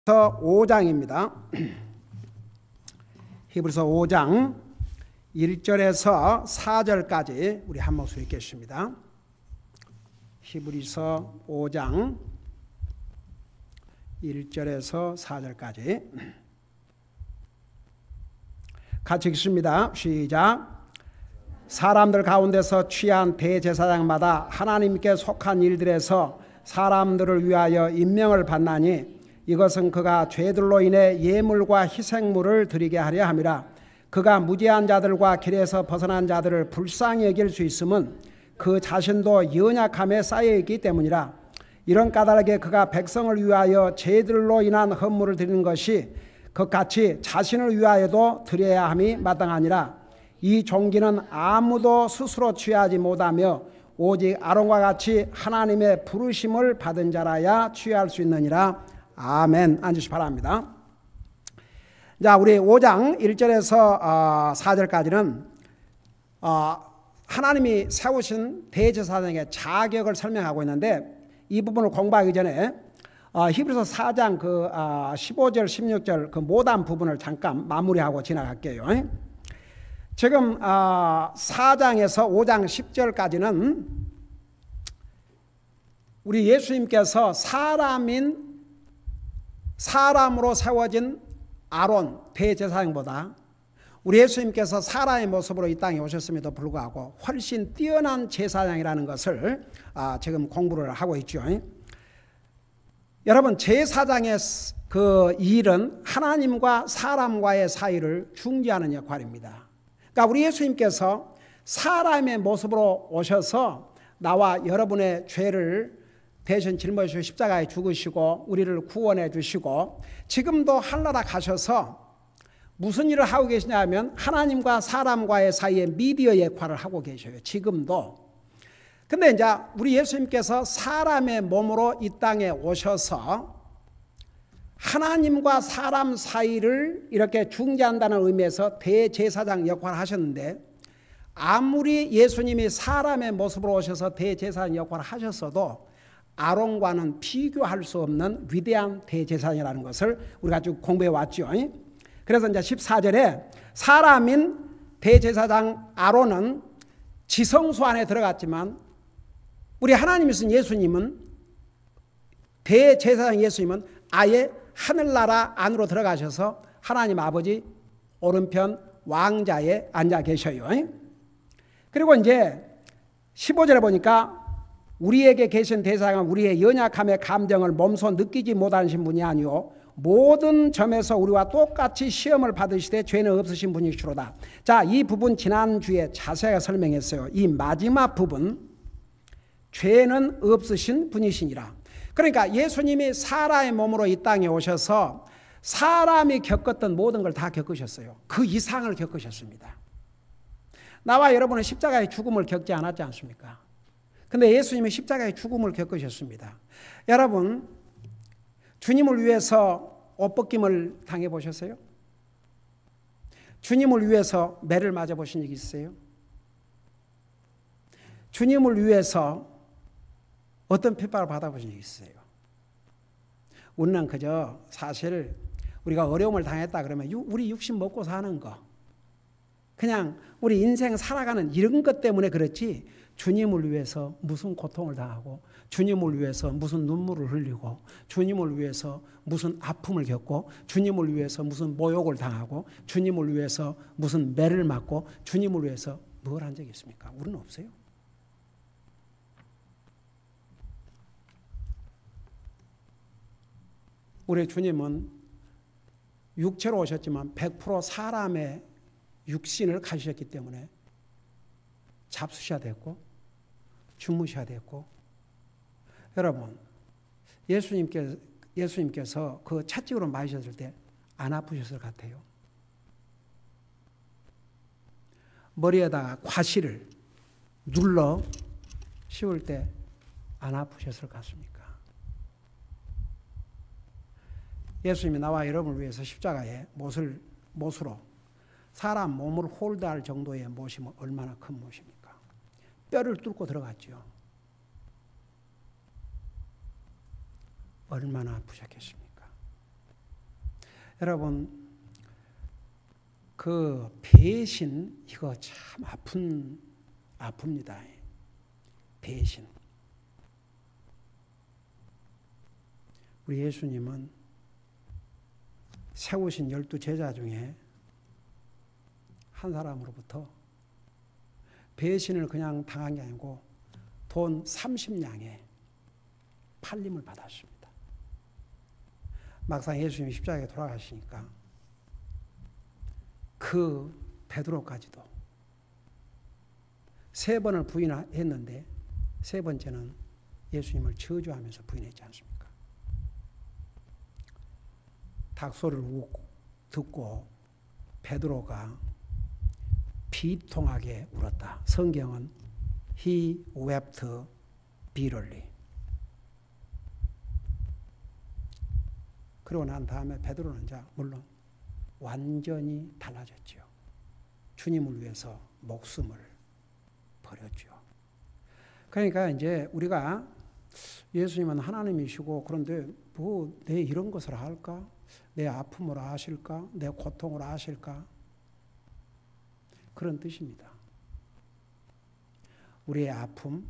히브리서 5장입니다. 히브리서 5장 1절에서 4절까지 우리 한 목소리 읽겠습니다. 히브리서 5장 1절에서 4절까지 같이 읽습니다. 시작. 사람들 가운데서 취한 대제사장마다 하나님께 속한 일들에서 사람들을 위하여 임명을 받나니 이것은 그가 죄들로 인해 예물과 희생물을 드리게 하려 함이라. 그가 무지한 자들과 길에서 벗어난 자들을 불쌍히 여길 수 있음은 그 자신도 연약함에 쌓여있기 때문이라. 이런 까닭에 그가 백성을 위하여 죄들로 인한 헌물을 드리는 것이 그같이 자신을 위하여도 드려야 함이 마땅하니라. 이 종기는 아무도 스스로 취하지 못하며 오직 아론과 같이 하나님의 부르심을 받은 자라야 취할 수 있느니라. 아멘. 앉으시 바랍니다. 자, 우리 5장 1절에서 4절까지는 하나님이 세우신 대제사장의 자격을 설명하고 있는데, 이 부분을 공부하기 전에 히브리서 4장 15절 16절 그 모단 부분을 잠깐 마무리하고 지나갈게요. 지금 4장에서 5장 10절까지는 우리 예수님께서 사람으로 세워진 아론 대제사장보다 우리 예수님께서 사람의 모습으로 이 땅에 오셨음에도 불구하고 훨씬 뛰어난 제사장이라는 것을 지금 공부를 하고 있죠. 여러분, 제사장의 그 일은 하나님과 사람과의 사이를 중재하는 역할입니다. 그러니까 우리 예수님께서 사람의 모습으로 오셔서 나와 여러분의 죄를 대신 짊어지시고 십자가에 죽으시고 우리를 구원해 주시고, 지금도 하늘나라 가셔서 무슨 일을 하고 계시냐 하면 하나님과 사람과의 사이에 미디어 역할을 하고 계셔요. 지금도. 근데 이제 우리 예수님께서 사람의 몸으로 이 땅에 오셔서 하나님과 사람 사이를 이렇게 중재한다는 의미에서 대제사장 역할을 하셨는데, 아무리 예수님이 사람의 모습으로 오셔서 대제사장 역할을 하셨어도 아론과는 비교할 수 없는 위대한 대제사장이라는 것을 우리가 쭉 공부해 왔죠. 그래서 이제 14절에 사람인 대제사장 아론은 지성소 안에 들어갔지만 우리 하나님이 쓴 예수님은, 대제사장 예수님은 아예 하늘나라 안으로 들어가셔서 하나님 아버지 오른편 왕자에 앉아 계셔요. 그리고 이제 15절에 보니까 우리에게 계신 대사장은 우리의 연약함의 감정을 몸소 느끼지 못하신 분이 아니요 모든 점에서 우리와 똑같이 시험을 받으시되 죄는 없으신 분이시로다. 자, 이 부분 지난주에 자세하게 설명했어요. 이 마지막 부분, 죄는 없으신 분이시니라. 그러니까 예수님이 사람의 몸으로 이 땅에 오셔서 사람이 겪었던 모든 걸 다 겪으셨어요. 그 이상을 겪으셨습니다. 나와 여러분은 십자가의 죽음을 겪지 않았지 않습니까? 근데 예수님이 십자가의 죽음을 겪으셨습니다. 여러분, 주님을 위해서 옷벗김을 당해보셨어요? 주님을 위해서 매를 맞아보신 적 있어요? 주님을 위해서 어떤 핍박을 받아보신 적 있어요? 우리는 그저 사실 우리가 어려움을 당했다 그러면 우리 육신 먹고 사는 거, 그냥 우리 인생 살아가는 이런 것 때문에 그렇지, 주님을 위해서 무슨 고통을 당하고, 주님을 위해서 무슨 눈물을 흘리고, 주님을 위해서 무슨 아픔을 겪고, 주님을 위해서 무슨 모욕을 당하고, 주님을 위해서 무슨 매를 맞고, 주님을 위해서 뭘 한 적이 있습니까? 우리는 없어요. 우리 주님은 육체로 오셨지만 100% 사람의 육신을 가지셨기 때문에 잡수셔야 됐고 주무셔야 됐고, 여러분, 예수님께서 그 채찍으로 맞으셨을 때 안 아프셨을 것 같아요? 머리에다가 과실을 눌러 씌울 때 안 아프셨을 것 같습니까? 예수님이 나와 여러분을 위해서 십자가에 못으로 사람 몸을 홀드할 정도의 못이면 얼마나 큰 못입니까? 뼈를 뚫고 들어갔죠. 얼마나 아프셨겠습니까? 여러분, 그 배신, 이거 참 아픕니다. 배신. 우리 예수님은 세우신 12제자 중에 한 사람으로부터 배신을 그냥 당한 게 아니고 돈 30냥에 팔림을 받았습니다. 막상 예수님이 십자가에 돌아가시니까 그 베드로까지도 3번을 부인했는데 3번째는 예수님을 저주하면서 부인했지 않습니까? 닭소리를 듣고 베드로가 비통하게 울었다. 성경은 He wept bitterly. 그러고 난 다음에 베드로는 이제 물론 완전히 달라졌죠. 주님을 위해서 목숨을 버렸죠. 그러니까 이제 우리가 예수님은 하나님이시고 그런데 뭐 내 이런 것을 할까? 내 아픔을 아실까? 내 고통을 아실까? 그런 뜻입니다. 우리의 아픔,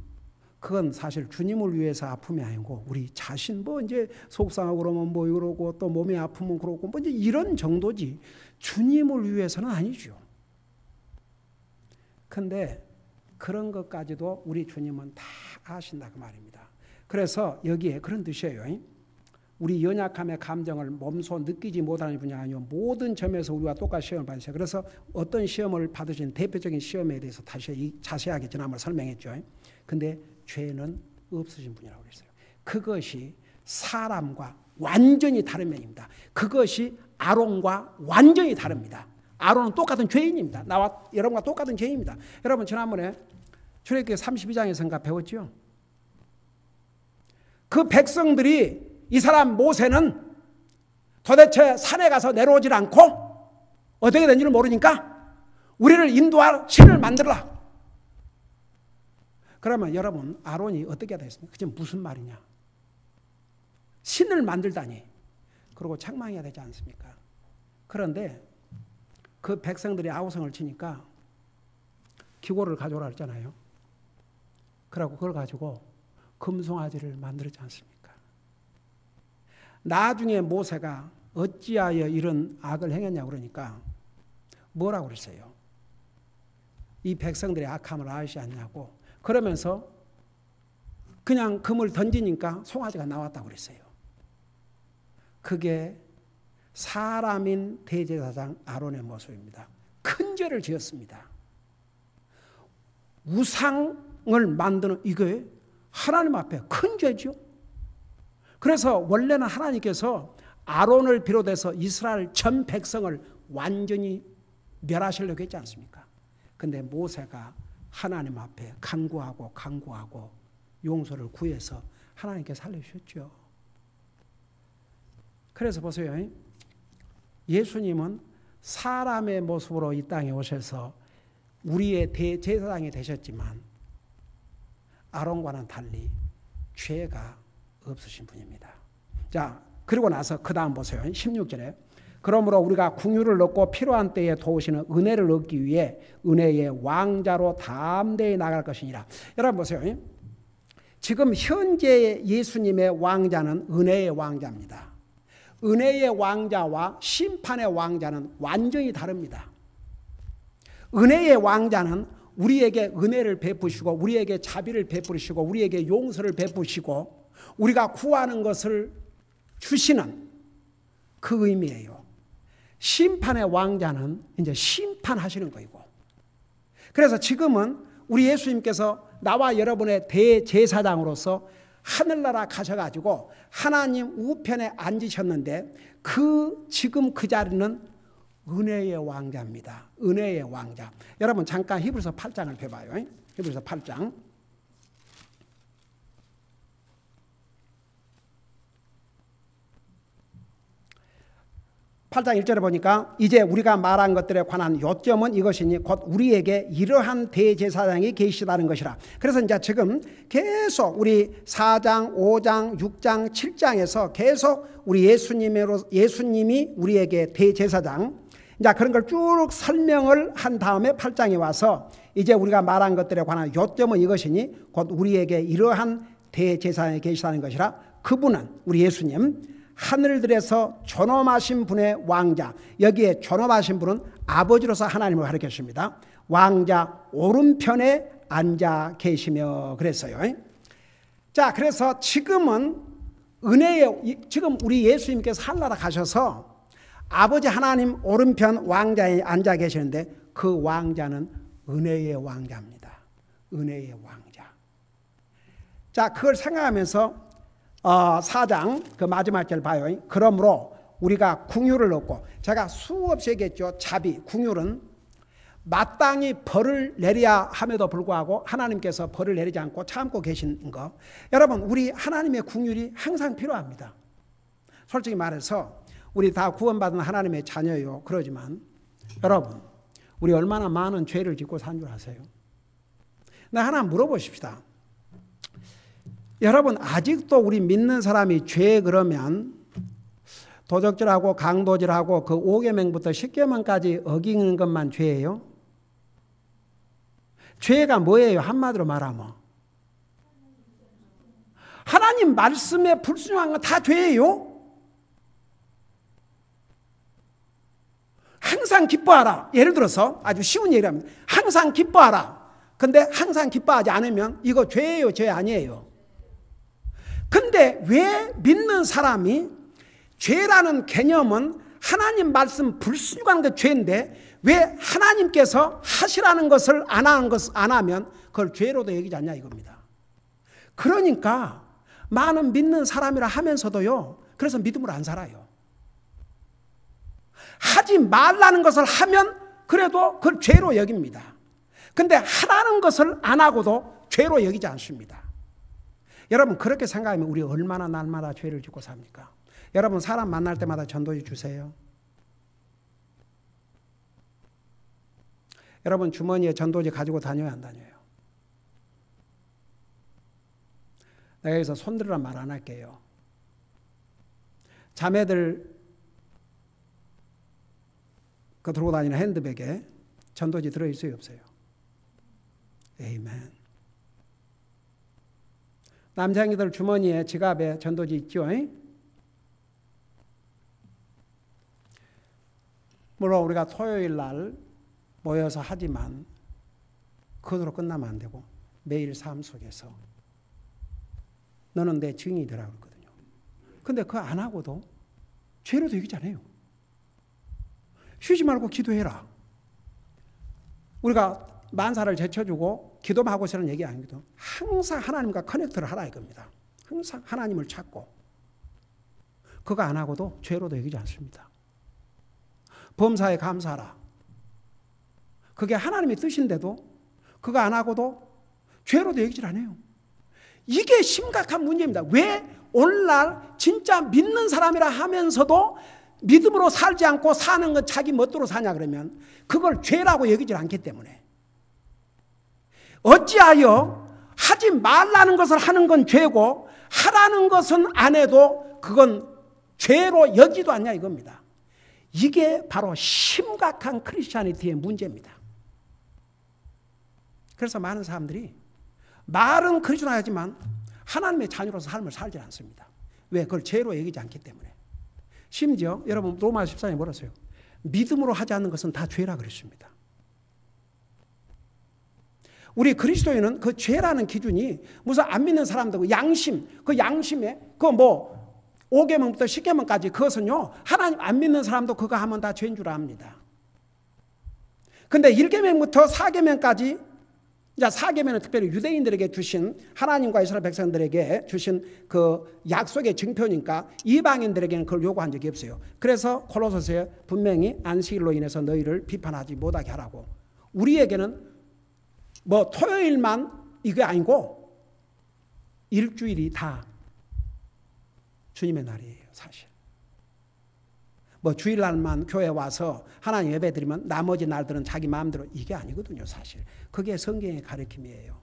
그건 사실 주님을 위해서 아픔이 아니고 우리 자신 뭐 이제 속상하고 그러면 뭐 이러고 또 몸이 아프면 그러고 뭐 이제 이런 정도지 주님을 위해서는 아니죠. 근데 그런 것까지도 우리 주님은 다 아신다 그 말입니다. 그래서 여기에 그런 뜻이에요. 우리 연약함의 감정을 몸소 느끼지 못하는 분이 아니요 모든 점에서 우리와 똑같이 시험을 받으세요. 그래서 어떤 시험을 받으신 대표적인 시험에 대해서 다시 자세하게 지난번 설명했죠. 근데 죄는 없으신 분이라고 그랬어요. 그것이 사람과 완전히 다른 면입니다. 그것이 아론과 완전히 다릅니다. 아론은 똑같은 죄인입니다. 나와 여러분과 똑같은 죄인입니다. 여러분 지난번에 출애굽기 32장에서인가 배웠죠. 그 백성들이 이 사람 모세는 도대체 산에 가서 내려오질 않고 어떻게 된지를 모르니까 우리를 인도할 신을 만들어라. 그러면 여러분 아론이 어떻게 됐습니까? 그게 무슨 말이냐? 신을 만들다니. 그러고 책망해야 되지 않습니까? 그런데 그 백성들이 아우성을 치니까 기고를 가져오라 했잖아요. 그러고 그걸 가지고 금송아지를 만들지 않습니까? 나중에 모세가 어찌하여 이런 악을 행했냐고 그러니까 뭐라고 그랬어요? 이 백성들의 악함을 아시지 않냐고. 그러면서 그냥 금을 던지니까 송아지가 나왔다고 그랬어요. 그게 사람인 대제사장 아론의 모습입니다. 큰 죄를 지었습니다. 우상을 만드는 이게 하나님 앞에 큰 죄죠. 그래서 원래는 하나님께서 아론을 비롯해서 이스라엘 전 백성을 완전히 멸하시려고 했지 않습니까? 근데 모세가 하나님 앞에 간구하고 용서를 구해서 하나님께 살려주셨죠. 그래서 보세요. 예수님은 사람의 모습으로 이 땅에 오셔서 우리의 대제사장이 되셨지만 아론과는 달리 죄가 없으신 분입니다. 자, 그리고 나서 그 다음 보세요. 16절에 그러므로 우리가 긍휼을 얻고 필요한 때에 도우시는 은혜를 얻기 위해 은혜의 왕자로 담대히 나갈 것이니라. 여러분 보세요. 지금 현재 예수님의 왕자는 은혜의 왕자입니다. 은혜의 왕자와 심판의 왕자는 완전히 다릅니다. 은혜의 왕자는 우리에게 은혜를 베푸시고 우리에게 자비를 베푸시고 우리에게 용서를 베푸시고 우리가 구하는 것을 주시는 그 의미예요. 심판의 왕자는 이제 심판하시는 거이고. 그래서 지금은 우리 예수님께서 나와 여러분의 대제사장으로서 하늘나라 가셔가지고 하나님 우편에 앉으셨는데 지금 그 자리는 은혜의 왕자입니다. 은혜의 왕자. 여러분 잠깐 히브리서 8장을 펴봐요. 히브리서 8장. 8장 1절에 보니까 이제 우리가 말한 것들에 관한 요점은 이것이니 곧 우리에게 이러한 대제사장이 계시다는 것이라. 그래서 이제 지금 계속 우리 4장, 5장, 6장, 7장에서 계속 우리 예수님이 우리에게 대제사장, 이제 그런 걸 쭉 설명을 한 다음에 8장에 와서 이제 우리가 말한 것들에 관한 요점은 이것이니 곧 우리에게 이러한 대제사장이 계시다는 것이라. 그분은 우리 예수님 하늘들에서 존엄하신 분의 왕자, 여기에 존엄하신 분은 아버지로서 하나님을 가리켰습니다. 왕자 오른편에 앉아 계시며 그랬어요. 자, 그래서 지금은 지금 우리 예수님께서 하늘나라 가셔서 아버지 하나님 오른편 왕자에 앉아 계시는데 그 왕자는 은혜의 왕자입니다. 은혜의 왕자. 자, 그걸 생각하면서 4장 그 마지막 절 봐요. 그러므로 우리가 궁유를 얻고, 제가 수없이 얘기했죠. 자비, 궁유는 마땅히 벌을 내려야 함에도 불구하고 하나님께서 벌을 내리지 않고 참고 계신 거. 여러분, 우리 하나님의 궁율이 항상 필요합니다. 솔직히 말해서 우리 다 구원받은 하나님의 자녀요. 그러지만 여러분, 우리 얼마나 많은 죄를 짓고 산 줄 아세요? 나 하나 물어보십시다. 여러분, 아직도 우리 믿는 사람이 죄 그러면 도적질하고 강도질하고 그 5계명부터 10계명까지 어기는 것만 죄예요? 죄가 뭐예요? 한마디로 말하면 하나님 말씀에 불순종한 건 다 죄예요? 항상 기뻐하라. 예를 들어서 아주 쉬운 얘기를 합니다. 항상 기뻐하라. 근데 항상 기뻐하지 않으면 이거 죄예요? 죄 아니에요? 근데 왜 믿는 사람이 죄라는 개념은 하나님 말씀 불순종하는 게 죄인데 왜 하나님께서 하시라는 것을 안 하면 그걸 죄로도 여기지 않냐 이겁니다. 그러니까 많은 믿는 사람이라 하면서도요, 그래서 믿음으로 안 살아요. 하지 말라는 것을 하면 그래도 그걸 죄로 여깁니다. 근데 하라는 것을 안 하고도 죄로 여기지 않습니다. 여러분, 그렇게 생각하면 우리 얼마나 날마다 죄를 짓고 삽니까? 여러분, 사람 만날 때마다 전도지 주세요. 여러분, 주머니에 전도지 가지고 다녀요, 안 다녀요? 내가 여기서 손들으란 말 안 할게요. 자매들 그 들고 다니는 핸드백에 전도지 들어있어요, 없어요? 에이멘. 남자애들 주머니에 지갑에 전도지 있죠? 물론 우리가 토요일 날 모여서 하지만 그대로 끝나면 안 되고 매일 삶 속에서 너는 내 증인이더라고 그러거든요. 근데 그거 안 하고도 죄로도 여기잖아요. 쉬지 말고 기도해라. 우리가 만사를 제쳐주고 기도만 하고 있으라는 얘기 아니거든. 항상 하나님과 커넥트를 하라 이겁니다. 항상 하나님을 찾고 그거 안 하고도 죄로도 여기지 않습니다. 범사에 감사하라. 그게 하나님의 뜻인데도 그거 안 하고도 죄로도 여기질 않아요. 이게 심각한 문제입니다. 왜 오늘날 진짜 믿는 사람이라 하면서도 믿음으로 살지 않고 사는 건 자기 멋대로 사냐 그러면 그걸 죄라고 여기질 않기 때문에. 어찌하여 하지 말라는 것을 하는 건 죄고 하라는 것은 안 해도 그건 죄로 여기도 않냐 이겁니다. 이게 바로 심각한 크리스찬리티의 문제입니다. 그래서 많은 사람들이 말은 크리스찬하지만 하나님의 자녀로서 삶을 살지 않습니다. 왜? 그걸 죄로 여기지 않기 때문에. 심지어 여러분 로마 14장에 뭐라 써요? 믿음으로 하지 않는 것은 다 죄라 그랬습니다. 우리 그리스도인은 그 죄라는 기준이 무슨 안 믿는 사람들 그 양심, 그 양심에 그 뭐 5계명부터 10계명까지 그것은요 하나님 안 믿는 사람도 그거 하면 다 죄인 줄 압니다. 근데 1계명부터 4계명까지, 이제 4계명은 특별히 유대인들에게 주신, 하나님과 이스라엘 백성들에게 주신 그 약속의 증표니까 이방인들에게는 그걸 요구한 적이 없어요. 그래서 골로새서에 분명히 안식일로 인해서 너희를 비판하지 못하게 하라고. 우리에게는 뭐 토요일만 이게 아니고 일주일이 다 주님의 날이에요, 사실. 뭐 주일날만 교회 와서 하나님 예배 드리면 나머지 날들은 자기 마음대로, 이게 아니거든요, 사실. 그게 성경의 가르침이에요.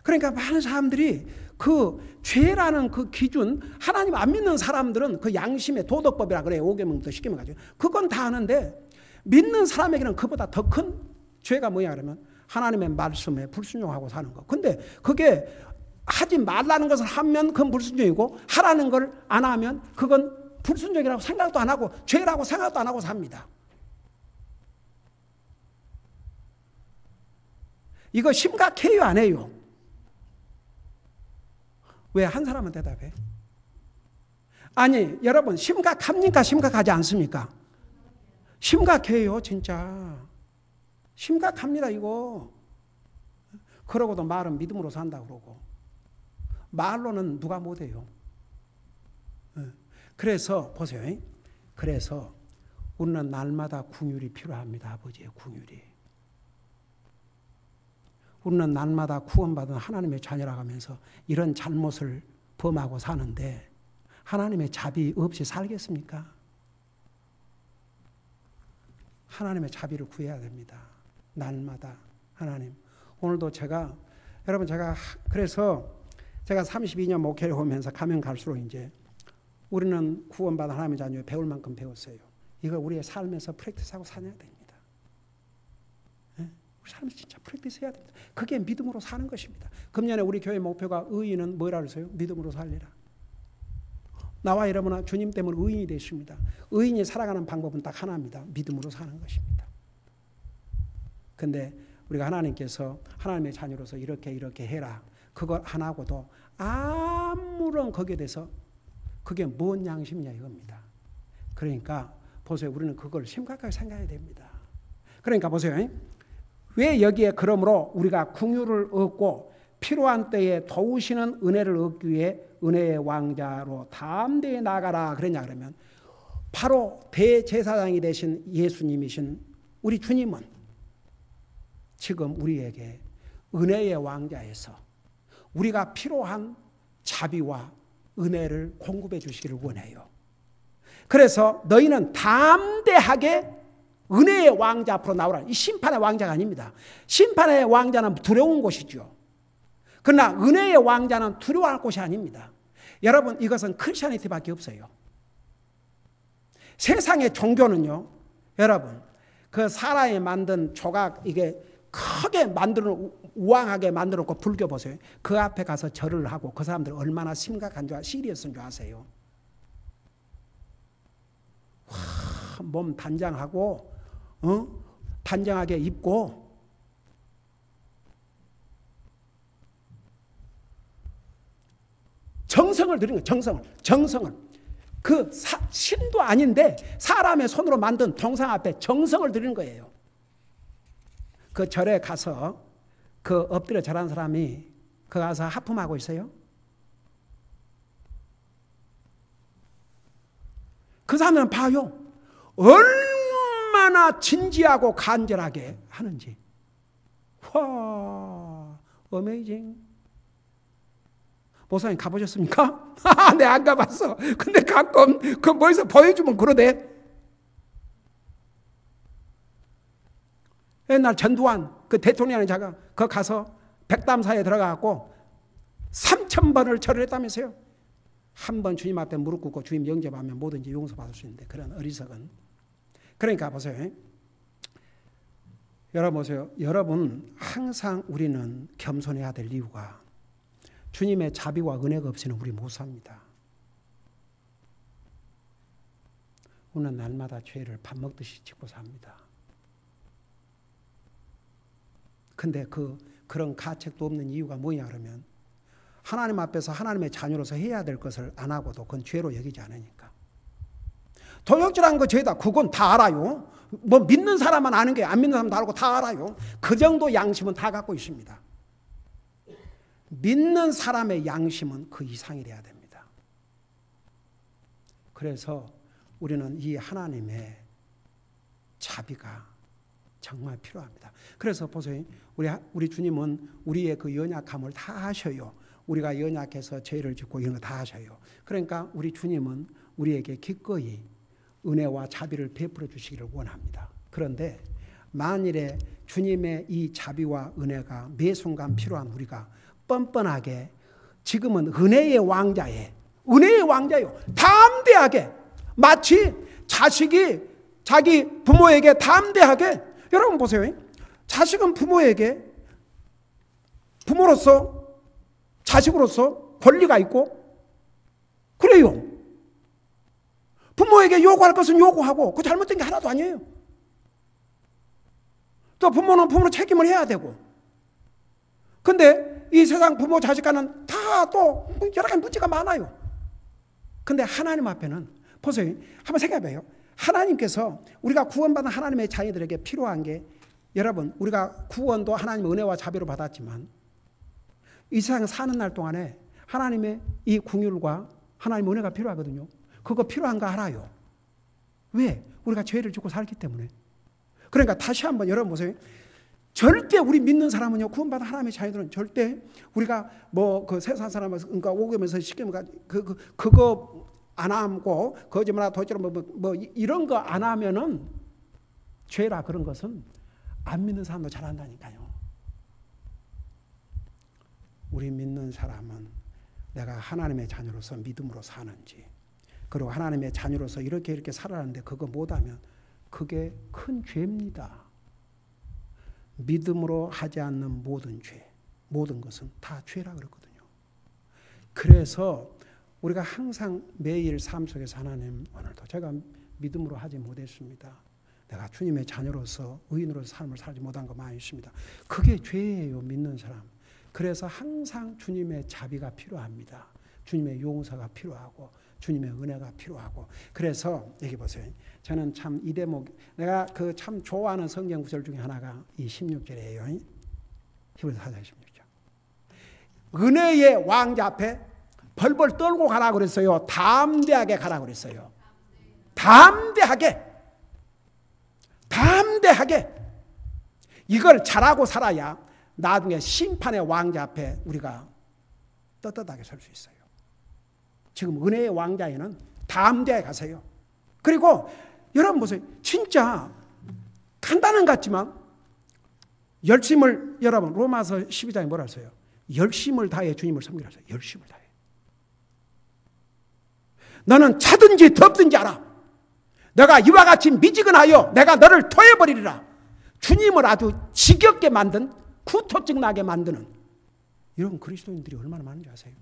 그러니까 많은 사람들이 그 죄라는 그 기준, 하나님 안 믿는 사람들은 그 양심의 도덕법이라 그래요. 5계명부터 10계명 가지고. 그건 다 아는데 믿는 사람에게는 그보다 더 큰 죄가 뭐냐 그러면 하나님의 말씀에 불순종하고 사는 거. 근데 그게 하지 말라는 것을 하면 그건 불순종이고 하라는 걸 안 하면 그건 불순종이라고 생각도 안 하고 죄라고 생각도 안 하고 삽니다. 이거 심각해요, 안 해요? 왜 한 사람은 대답해? 아니, 여러분 심각합니까? 심각하지 않습니까? 심각해요, 진짜. 심각합니다, 이거. 그러고도 말은 믿음으로 산다 그러고. 말로는 누가 못해요. 그래서 보세요. 그래서 우리는 날마다 긍휼이 필요합니다, 아버지의 긍휼이. 우리는 날마다 구원받은 하나님의 자녀라 하면서 이런 잘못을 범하고 사는데 하나님의 자비 없이 살겠습니까? 하나님의 자비를 구해야 됩니다. 날마다 하나님. 오늘도 여러분 그래서 제가 32년 목회를 하면서 가면 갈수록 이제 우리는 구원받은 하나님의 자녀 배울 만큼 배웠어요. 이걸 우리의 삶에서 프랙티스하고 살아야 됩니다. 우리 삶에서 진짜 프랙티스 해야 됩니다. 그게 믿음으로 사는 것입니다. 금년에 우리 교회 목표가 의인은 뭐라 그랬어요? 믿음으로 살리라. 나와 여러분은 주님 때문에 의인이 되십니다. 의인이 살아가는 방법은 딱 하나입니다. 믿음으로 사는 것입니다. 근데 우리가 하나님께서 하나님의 자녀로서 이렇게 해라. 그걸 안 하고도 아무런 거기에 대해서 그게 뭔 양심이냐 이겁니다. 그러니까 보세요. 우리는 그걸 심각하게 생각해야 됩니다. 그러니까 보세요. 왜 여기에 그러므로 우리가 긍휼을 얻고 필요한 때에 도우시는 은혜를 얻기 위해 은혜의 왕자로 담대히 나가라 그랬냐 그러면 바로 대제사장이 되신 예수님이신 우리 주님은 지금 우리에게 은혜의 왕자에서 우리가 필요한 자비와 은혜를 공급해 주시기를 원해요. 그래서 너희는 담대하게 은혜의 왕자 앞으로 나오라. 이 심판의 왕자가 아닙니다. 심판의 왕자는 두려운 곳이죠. 그러나 은혜의 왕자는 두려워할 곳이 아닙니다. 여러분 이것은 크리스천리티밖에 없어요. 세상의 종교는요. 여러분 그 사람이 만든 조각 이게 크게 만들어 우왕하게 만들어 놓고 불교 보세요. 그 앞에 가서 절을 하고 그 사람들 얼마나 심각한 줄 시리어스인 줄 아세요? 와, 몸 단장하고 단정하게 입고 정성을 들인 거예요. 정성을. 그 신도 아닌데 사람의 손으로 만든 동상 앞에 정성을 들인 거예요. 그 절에 가서 그 엎드려 절한 사람이 그 가서 하품하고 있어요. 그 사람은 봐요. 얼마나 진지하고 간절하게 하는지. 와, 어메이징. 목사님 가보셨습니까? 네, 안 가봤어. 근데 가끔 그 뭐에서 보여주면 그러대. 옛날 전두환 그 대통령의 자가 그 가서 백담사에 들어가고 3,000번을 절을 했다면서요. 한 번 주님 앞에 무릎 꿇고 주님 영접하면 뭐든지 용서받을 수 있는데 그런 어리석은. 그러니까 보세요. 여러분 보세요. 여러분 항상 우리는 겸손해야 될 이유가 주님의 자비와 은혜가 없이는 우리 못 삽니다. 우리는 날마다 죄를 밥 먹듯이 짓고 삽니다. 근데 그런 가책도 없는 이유가 뭐냐 그러면 하나님 앞에서 하나님의 자녀로서 해야 될 것을 안 하고도 그건 죄로 여기지 않으니까. 도적질한 거 죄다. 그건 다 알아요. 뭐 믿는 사람만 아는 게 안 믿는 사람 다 알고 다 알아요. 그 정도 양심은 다 갖고 있습니다. 믿는 사람의 양심은 그 이상이 돼야 됩니다. 그래서 우리는 이 하나님의 자비가 정말 필요합니다. 그래서 보세요. 우리 주님은 우리의 그 연약함을 다 아셔요. 우리가 연약해서 죄를 짓고 이런 거 다 아셔요. 그러니까 우리 주님은 우리에게 기꺼이 은혜와 자비를 베풀어 주시기를 원합니다. 그런데 만일에 주님의 이 자비와 은혜가 매 순간 필요한 우리가 뻔뻔하게 지금은 은혜의 왕자예요. 담대하게 마치 자식이 자기 부모에게 담대하게, 여러분 보세요. 자식은 부모에게 부모로서 자식으로서 권리가 있고 그래요. 부모에게 요구할 것은 요구하고 그 잘못된 게 하나도 아니에요. 또 부모는 부모로 책임을 해야 되고. 근데 이 세상 부모 자식 간은 다 또 여러 가지 문제가 많아요. 근데 하나님 앞에는 보세요. 한번 생각해봐요. 하나님께서 우리가 구원받은 하나님의 자녀들에게 필요한 게, 여러분 우리가 구원도 하나님의 은혜와 자비로 받았지만 이 세상 사는 날 동안에 하나님의 이 긍휼과 하나님의 은혜가 필요하거든요. 그거 필요한가 알아요. 왜? 우리가 죄를 짓고 살기 때문에. 그러니까 다시 한번 여러분 보세요. 절대 우리 믿는 사람은요, 구원받은 하나님의 자녀들은 절대 우리가 뭐 그 세상 사람을 그러니까 오금에서 시키면 그거 안 하고 거짓말하고 도적으로 뭐 이런 거 안 하면은 죄라, 그런 것은 안 믿는 사람도 잘한다니까요. 우리 믿는 사람은 내가 하나님의 자녀로서 믿음으로 사는지, 그리고 하나님의 자녀로서 이렇게 살아가는데 그거 못하면 그게 큰 죄입니다. 믿음으로 하지 않는 모든 죄, 모든 것은 다 죄라 그랬거든요. 그래서 우리가 항상 매일 삶 속에서 하나님, 오늘도 제가 믿음으로 하지 못했습니다. 내가 주님의 자녀로서 의인으로서 삶을 살지 못한 거 많이 있습니다. 그게 죄예요, 믿는 사람. 그래서 항상 주님의 자비가 필요합니다. 주님의 용서가 필요하고 주님의 은혜가 필요하고. 그래서 여기 보세요. 저는 참 이 대목, 내가 그 참 좋아하는 성경 구절 중에 하나가 이 16절이에요. 히브리서 4장 16절. 은혜의 왕자 앞에 벌벌 떨고 가라 그랬어요. 담대하게 가라 그랬어요. 담대하게. 이걸 잘하고 살아야 나중에 심판의 왕자 앞에 우리가 떳떳하게 설 수 있어요. 지금 은혜의 왕자에는 담대하게 가세요. 그리고 여러분 보세요. 진짜 간단한 것 같지만 열심을, 여러분 로마서 12장에 뭐라 했어요? 열심을 다해 주님을 섬기라 했어요. 열심을 다해. 너는 차든지 덥든지 알아. 내가 이와 같이 미지근하여 내가 너를 토해버리리라. 주님을 아주 지겹게 만든, 구토증 나게 만드는 이런 그리스도인들이 얼마나 많은지 아세요?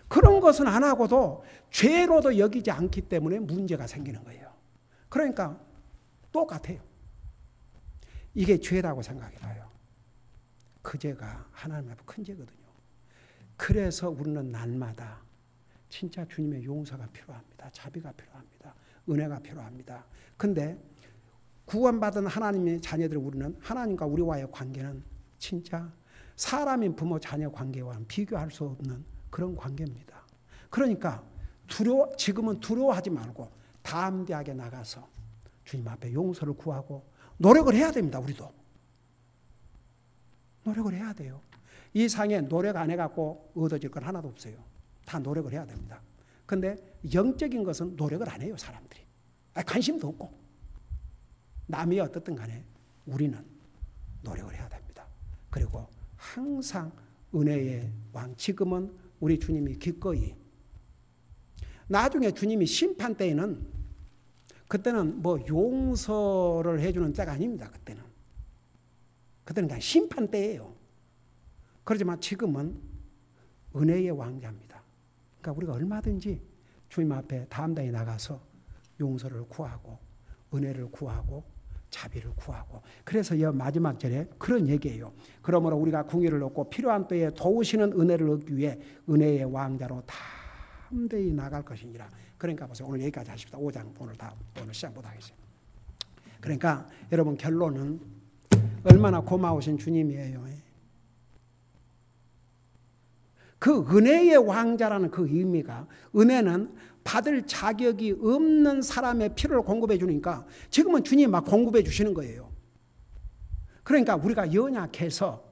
그런 것은 안 하고도 죄로도 여기지 않기 때문에 문제가 생기는 거예요. 그러니까 똑같아요. 이게 죄라고 생각해봐요. 그 죄가 하나님 앞에 큰 죄거든요. 그래서 우리는 날마다 진짜 주님의 용서가 필요합니다. 자비가 필요합니다. 은혜가 필요합니다. 근데 구원받은 하나님의 자녀들, 우리는 하나님과 우리와의 관계는 진짜 사람인 부모 자녀 관계와는 비교할 수 없는 그런 관계입니다. 그러니까 지금은 두려워하지 말고 담대하게 나가서 주님 앞에 용서를 구하고 노력을 해야 됩니다. 우리도 노력을 해야 돼요. 이 상에 노력 안 해갖고 얻어질 건 하나도 없어요. 다 노력을 해야 됩니다. 근데 영적인 것은 노력을 안 해요, 사람들이. 관심도 없고. 남이 어떻든 간에 우리는 노력을 해야 됩니다. 그리고 항상 은혜의 왕, 지금은 우리 주님이 기꺼이, 나중에 주님이 심판 때에는, 그때는 뭐 용서를 해주는 때가 아닙니다. 그때는 그냥 심판 때예요. 그렇지만 지금은 은혜의 왕자입니다. 그러니까 우리가 얼마든지 주님 앞에 담대히 나가서 용서를 구하고 은혜를 구하고 자비를 구하고. 그래서 이 마지막 절에 그런 얘기예요. 그러므로 우리가 궁유를 얻고 필요한 때에 도우시는 은혜를 얻기 위해 은혜의 왕자로 담대히 나갈 것이니라. 그러니까 보세요. 오늘 여기까지 하십시다. 5장 오늘 시작 못하겠습니다. 그러니까 여러분 결론은 얼마나 고마우신 주님이에요. 그 은혜의 왕자라는 그 의미가, 은혜는 받을 자격이 없는 사람의 피를 공급해 주니까 지금은 주님이 막 공급해 주시는 거예요. 그러니까 우리가 연약해서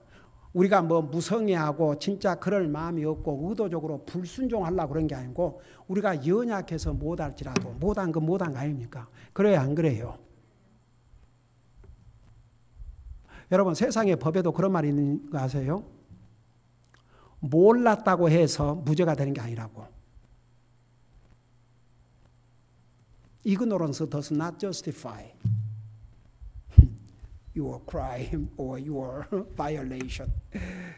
우리가 뭐 무성의하고 진짜 그럴 마음이 없고 의도적으로 불순종하려고 그런 게 아니고 우리가 연약해서 못할지라도 못한 거 못한 거 아닙니까? 그래야 안 그래요? 여러분 세상의 법에도 그런 말이 있는 거 아세요? 몰랐다고 해서 무죄가 되는 게 아니라고. Ignorance does not justify your crime or your violation.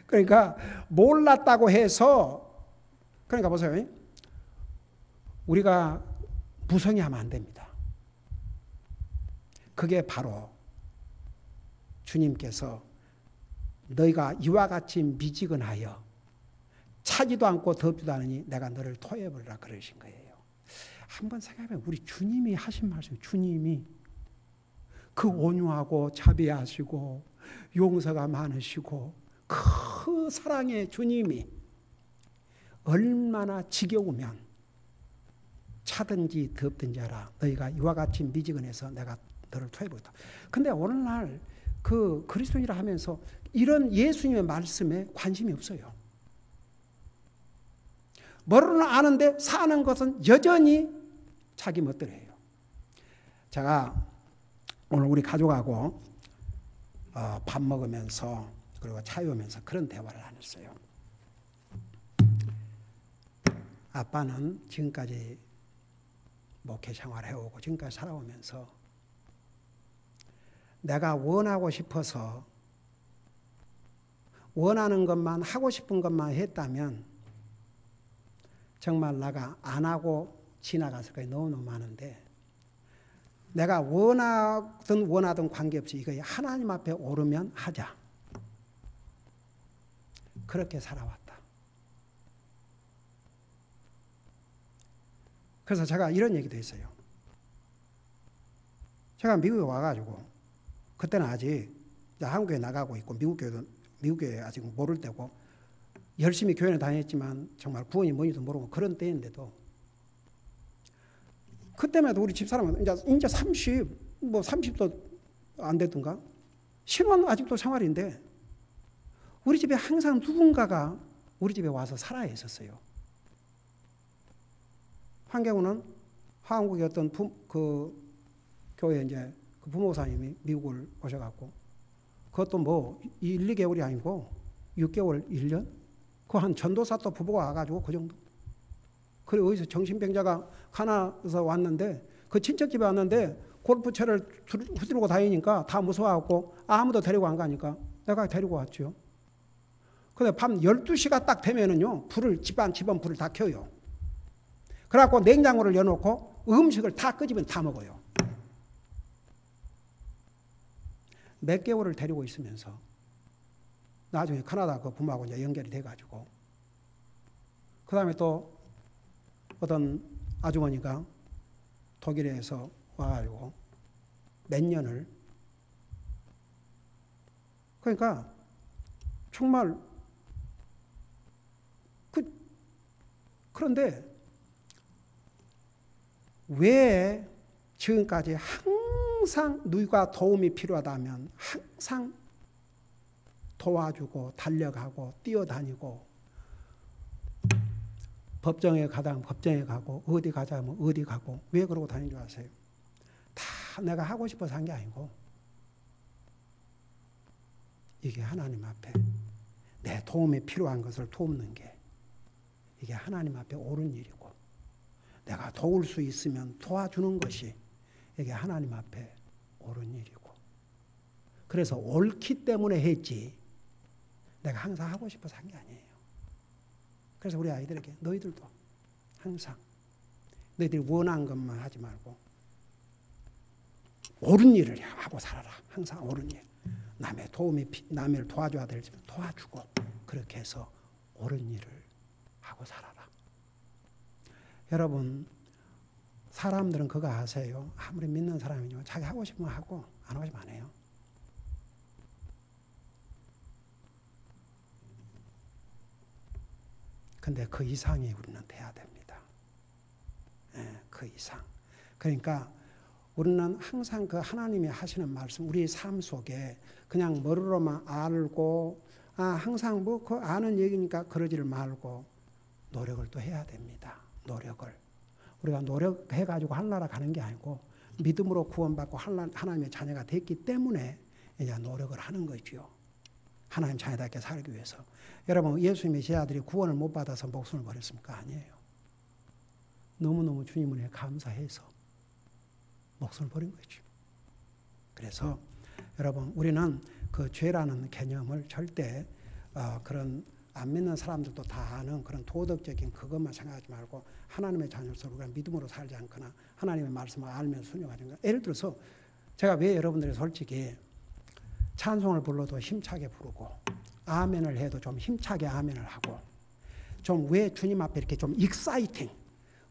그러니까 몰랐다고 해서 그러니까 보세요. 우리가 무성의하면 안 됩니다. 그게 바로 주님께서 너희가 이와 같이 미지근하여 차지도 않고 덥지도 않으니 내가 너를 토해버리라 그러신 거예요. 한번 생각해보면 우리 주님이 하신 말씀, 주님이 그 온유하고 자비하시고 용서가 많으시고 그 사랑의 주님이 얼마나 지겨우면 차든지 덥든지 알아. 너희가 이와 같이 미지근해서 내가 너를 토해버렸다. 근데 오늘날 그 그리스도인이라 하면서 이런 예수님의 말씀에 관심이 없어요. 뭐로는 아는데 사는 것은 여전히 자기 멋대로예요. 제가 오늘 우리 가족하고 밥 먹으면서 그리고 차유면서 그런 대화를 나눴어요. 아빠는 지금까지 목회 생활을 해오고 지금까지 살아오면서 내가 원하고 싶어서 원하는 것만 하고 싶은 것만 했다면 정말 내가 안 하고 지나갔을 거예요. 너무너무 많은데 내가 원하든 관계없이 이거 하나님 앞에 오르면 하자. 그렇게 살아왔다. 그래서 제가 이런 얘기도 했어요. 제가 미국에 와가지고 그때는 아직 한국에 나가고 있고 미국에 아직 모를 때고 열심히 교회를 다녔지만 정말 구원이 뭔지도 모르고 그런 때인데도 그때만 해도 우리 집사람은 이제 30도 안 됐던가? 신혼 아직도 생활인데 우리 집에 항상 누군가가 우리 집에 와서 살아야 했었어요. 한 경우는 한국의 어떤 그 교회 이제 그 부모사님이 미국을 오셔갖고 그것도 뭐 1, 2개월이 아니고 6개월, 1년? 그 한 전도사 또 부부가 와가지고 그 정도. 그리고 어디서 정신병자가 하나서 왔는데 그 친척집에 왔는데 골프채를 휘두르고 다니니까 다 무서워갖고 아무도 데리고 안 가니까 내가 데리고 왔죠. 근데 밤 12시가 딱 되면은요 집안 불을 다 켜요. 그래갖고 냉장고를 열어놓고 음식을 다 끄집으면 다 먹어요. 몇 개월을 데리고 있으면서 나중에 캐나다 그 부모하고 이제 연결이 돼가지고 그 다음에 또 어떤 아주머니가 독일에서 와가지고 몇 년을 그러니까 정말 그런데 왜 지금까지 항상 누가 도움이 필요하다면 항상 도와주고 달려가고 뛰어다니고 법정에 가다면 법정에 가고 어디 가자면 어디 가고 왜 그러고 다니는 줄 아세요? 다 내가 하고 싶어서 한 게 아니고 이게 하나님 앞에 내 도움이 필요한 것을 돕는 게 이게 하나님 앞에 옳은 일이고 내가 도울 수 있으면 도와주는 것이 이게 하나님 앞에 옳은 일이고 그래서 옳기 때문에 했지 내가 항상 하고 싶어서 한 게 아니에요. 그래서 우리 아이들에게 너희들도 항상 너희들이 원하는 것만 하지 말고 옳은 일을 하고 살아라. 항상 옳은 일. 남을 도와줘야 될지만 도와주고 그렇게 해서 옳은 일을 하고 살아라. 여러분 사람들은 그거 아세요? 아무리 믿는 사람이지만 자기 하고 싶으면 하고 안 하고 싶으면 안 해요. 근데 그 이상이 우리는 돼야 됩니다. 그 이상. 그러니까 우리는 항상 그 하나님이 하시는 말씀, 우리 삶 속에 그냥 머리로만 알고 항상 뭐 그 아는 얘기니까 그러지를 말고 노력을 또 해야 됩니다. 노력을. 우리가 노력해가지고 하늘나라 가는 게 아니고 믿음으로 구원받고 하나님의 자녀가 됐기 때문에 이제 노력을 하는 거죠. 하나님 자녀답게 살기 위해서. 여러분, 예수님의 제자들이 구원을 못 받아서 목숨을 버렸습니까? 아니에요. 너무너무 주님 은혜에 감사해서 목숨을 버린 거죠. 그래서 여러분, 우리는 그 죄라는 개념을 절대 그런 안 믿는 사람들도 다 아는 그런 도덕적인 그것만 생각하지 말고 하나님의 자녀로서 우리가 믿음으로 살지 않거나 하나님의 말씀을 알면 순종하지 않거나. 예를 들어서 제가 왜 여러분들이 솔직히 찬송을 불러도 힘차게 부르고 아멘을 해도 좀 힘차게 아멘을 하고 좀 왜 주님 앞에 이렇게 좀 익사이팅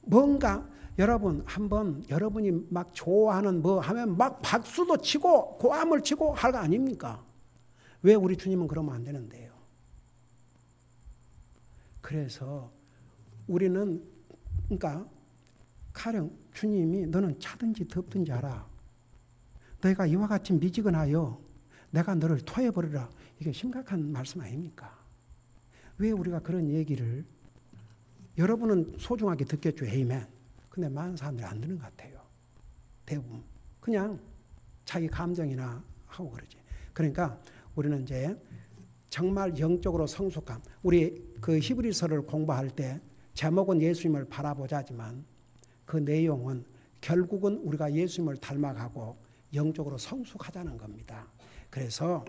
뭔가 여러분 한번 여러분이 막 좋아하는 뭐 하면 막 박수도 치고 고함을 치고 할 거 아닙니까? 왜 우리 주님은 그러면 안 되는데요? 그래서 우리는 그러니까 가령 주님이 너는 차든지 덥든지 알아. 너희가 이와 같이 미지근하여 내가 너를 토해버리라. 이게 심각한 말씀 아닙니까? 왜 우리가 그런 얘기를 여러분은 소중하게 듣겠죠. 에이멘. 근데 많은 사람들이 안 듣는 것 같아요. 대부분. 그냥 자기 감정이나 하고 그러지. 그러니까 우리는 이제 정말 영적으로 성숙함. 우리 그 히브리서를 공부할 때 제목은 예수님을 바라보자지만 그 내용은 결국은 우리가 예수님을 닮아가고 영적으로 성숙하자는 겁니다. 그래서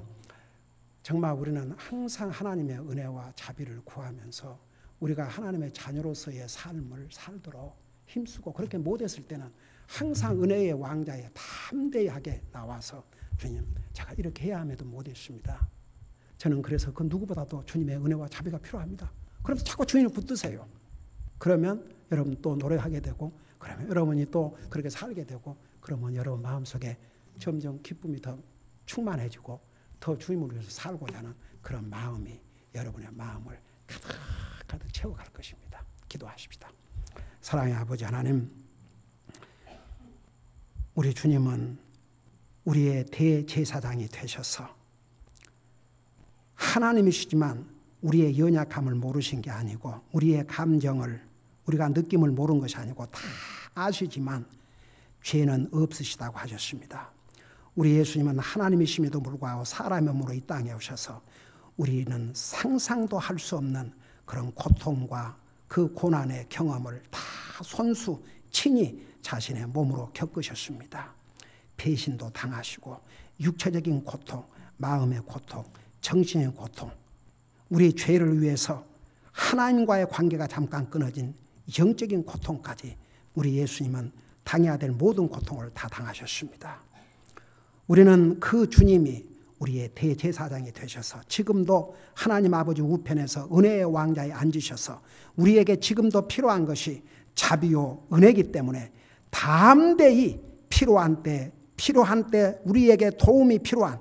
정말 우리는 항상 하나님의 은혜와 자비를 구하면서 우리가 하나님의 자녀로서의 삶을 살도록 힘쓰고 그렇게 못했을 때는 항상 은혜의 왕자에 담대하게 나와서 주님 제가 이렇게 해야 함에도 못했습니다. 저는 그래서 그 누구보다도 주님의 은혜와 자비가 필요합니다. 그러면서 자꾸 주님을 붙드세요. 그러면 여러분 또 노래하게 되고 그러면 여러분이 또 그렇게 살게 되고 그러면 여러분 마음속에 점점 기쁨이 더 충만해지고 더 주님을 위해서 살고자 하는 그런 마음이 여러분의 마음을 가득 채워갈 것입니다. 기도하십시다. 사랑의 아버지 하나님, 우리 주님은 우리의 대제사장이 되셔서 하나님이시지만 우리의 연약함을 모르신 게 아니고 우리의 감정을 우리가 느낌을 모르는 것이 아니고 다 아시지만 죄는 없으시다고 하셨습니다. 우리 예수님은 하나님이심에도 불구하고 사람의 몸으로 이 땅에 오셔서 우리는 상상도 할 수 없는 그런 고통과 그 고난의 경험을 다 손수 친히 자신의 몸으로 겪으셨습니다. 배신도 당하시고 육체적인 고통, 마음의 고통, 정신의 고통, 우리의 죄를 위해서 하나님과의 관계가 잠깐 끊어진 영적인 고통까지 우리 예수님은 당해야 될 모든 고통을 다 당하셨습니다. 우리는 그 주님이 우리의 대제사장이 되셔서 지금도 하나님 아버지 우편에서 은혜의 왕자에 앉으셔서 우리에게 지금도 필요한 것이 자비요 은혜이기 때문에 담대히 필요한 때 우리에게 도움이 필요한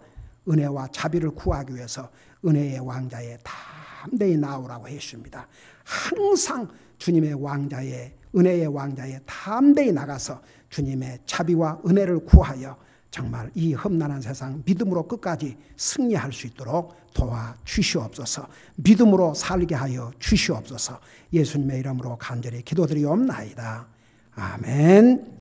은혜와 자비를 구하기 위해서 은혜의 왕자에 담대히 나오라고 했습니다. 항상 주님의 왕자에 은혜의 왕자에 담대히 나가서 주님의 자비와 은혜를 구하여 정말 이 험난한 세상 믿음으로 끝까지 승리할 수 있도록 도와주시옵소서. 믿음으로 살게 하여 주시옵소서. 예수님의 이름으로 간절히 기도드리옵나이다. 아멘.